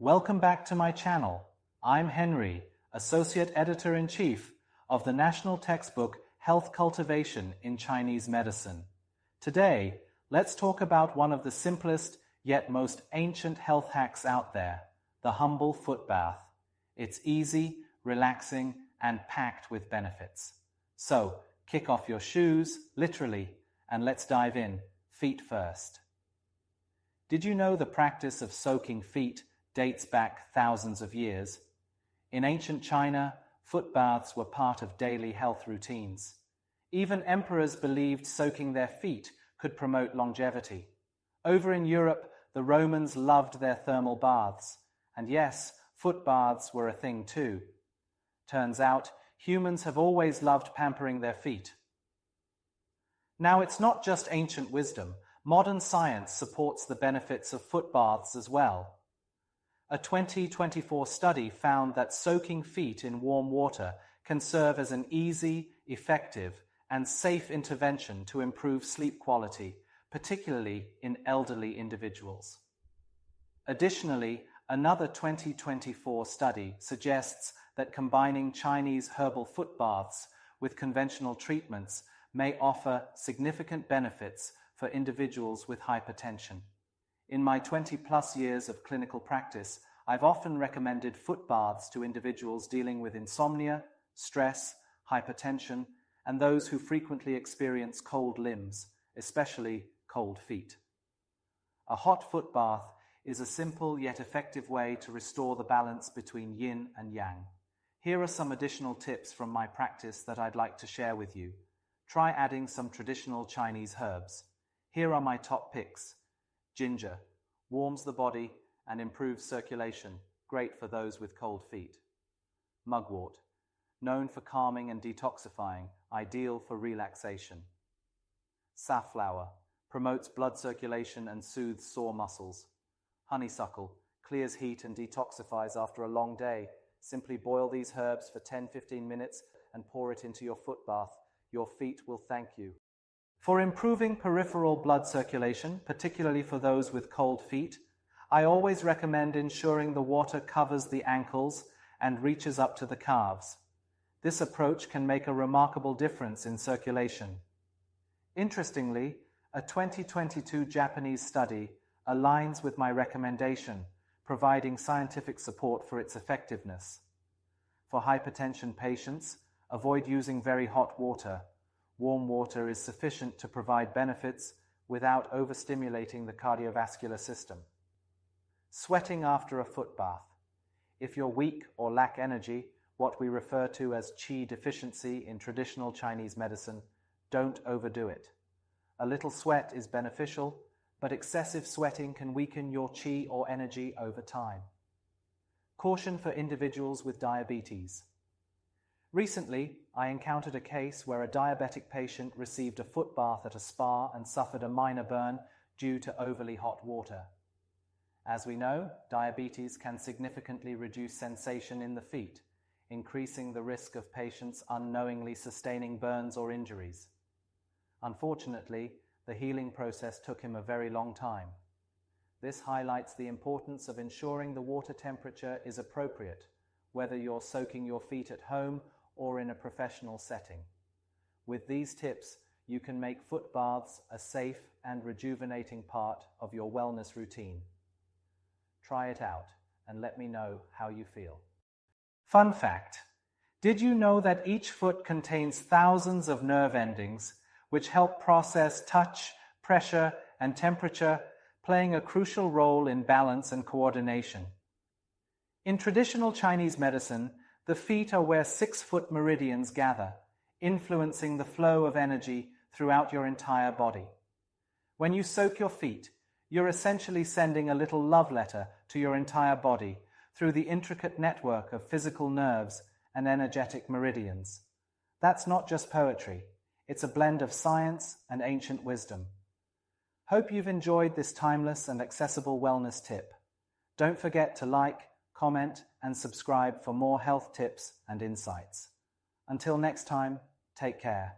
Welcome back to my channel. I'm Henry, Associate Editor-in-Chief of the National Textbook Health Cultivation in Chinese Medicine. Today, let's talk about one of the simplest yet most ancient health hacks out there, the humble foot bath. It's easy, relaxing, and packed with benefits. So, kick off your shoes, literally, and let's dive in, feet first. Did you know the practice of soaking feet dates back thousands of years? In ancient China, foot baths were part of daily health routines. Even emperors believed soaking their feet could promote longevity. Over in Europe, the Romans loved their thermal baths. And yes, foot baths were a thing too. Turns out, humans have always loved pampering their feet. Now, it's not just ancient wisdom. Modern science supports the benefits of foot baths as well. A 2024 study found that soaking feet in warm water can serve as an easy, effective, and safe intervention to improve sleep quality, particularly in elderly individuals. Additionally, another 2024 study suggests that combining Chinese herbal foot baths with conventional treatments may offer significant benefits for individuals with hypertension. In my 20-plus years of clinical practice, I've often recommended foot baths to individuals dealing with insomnia, stress, hypertension, and those who frequently experience cold limbs, especially cold feet. A hot foot bath is a simple yet effective way to restore the balance between yin and yang. Here are some additional tips from my practice that I'd like to share with you. Try adding some traditional Chinese herbs. Here are my top picks. Ginger warms the body and improves circulation, great for those with cold feet. Mugwort, known for calming and detoxifying, ideal for relaxation. Safflower, promotes blood circulation and soothes sore muscles. Honeysuckle, clears heat and detoxifies after a long day. Simply boil these herbs for 10-15 minutes and pour it into your foot bath. Your feet will thank you. For improving peripheral blood circulation, particularly for those with cold feet, I always recommend ensuring the water covers the ankles and reaches up to the calves. This approach can make a remarkable difference in circulation. Interestingly, a 2022 Japanese study aligns with my recommendation, providing scientific support for its effectiveness. For hypertension patients, avoid using very hot water. Warm water is sufficient to provide benefits without overstimulating the cardiovascular system. Sweating after a foot bath. If you're weak or lack energy, what we refer to as qi deficiency in traditional Chinese medicine, don't overdo it. A little sweat is beneficial, but excessive sweating can weaken your qi or energy over time. Caution for individuals with diabetes. Recently, I encountered a case where a diabetic patient received a foot bath at a spa and suffered a minor burn due to overly hot water. As we know, diabetes can significantly reduce sensation in the feet, increasing the risk of patients unknowingly sustaining burns or injuries. Unfortunately, the healing process took him a very long time. This highlights the importance of ensuring the water temperature is appropriate, whether you're soaking your feet at home or in a professional setting. With these tips, you can make foot baths a safe and rejuvenating part of your wellness routine. Try it out and let me know how you feel. Fun fact: did you know that each foot contains thousands of nerve endings which help process touch, pressure, and temperature, playing a crucial role in balance and coordination? In traditional Chinese medicine, the feet are where 6-foot meridians gather, influencing the flow of energy throughout your entire body. When you soak your feet, you're essentially sending a little love letter to your entire body through the intricate network of physical nerves and energetic meridians. That's not just poetry. It's a blend of science and ancient wisdom. Hope you've enjoyed this timeless and accessible wellness tip. Don't forget to like, comment, and subscribe for more health tips and insights. Until next time, take care.